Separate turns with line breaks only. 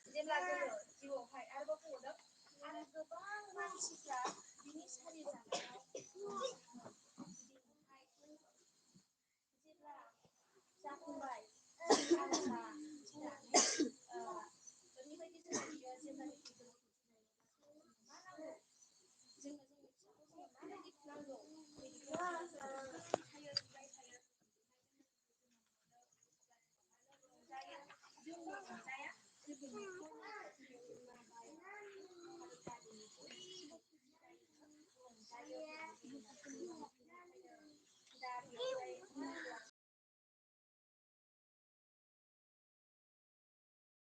जेब्ला जोङो जिउआवहाय आरोबाव बुंबावदों आरो गोबां मानसिफ्रा बिनि सारि जानायाव दिनैहाय जेब्ला जाफुंबाय आर'जा गिनानै ओरैबायदि जोङो बियो जेब्लानाखि जों मा नांगौ जोंनो जोंनि फिसाखौ जोङो माबायदि नांगौ बिदिखौ थायो बिबाय थायो रंजायो जोंल' रंजाया जोंनि न'खरनि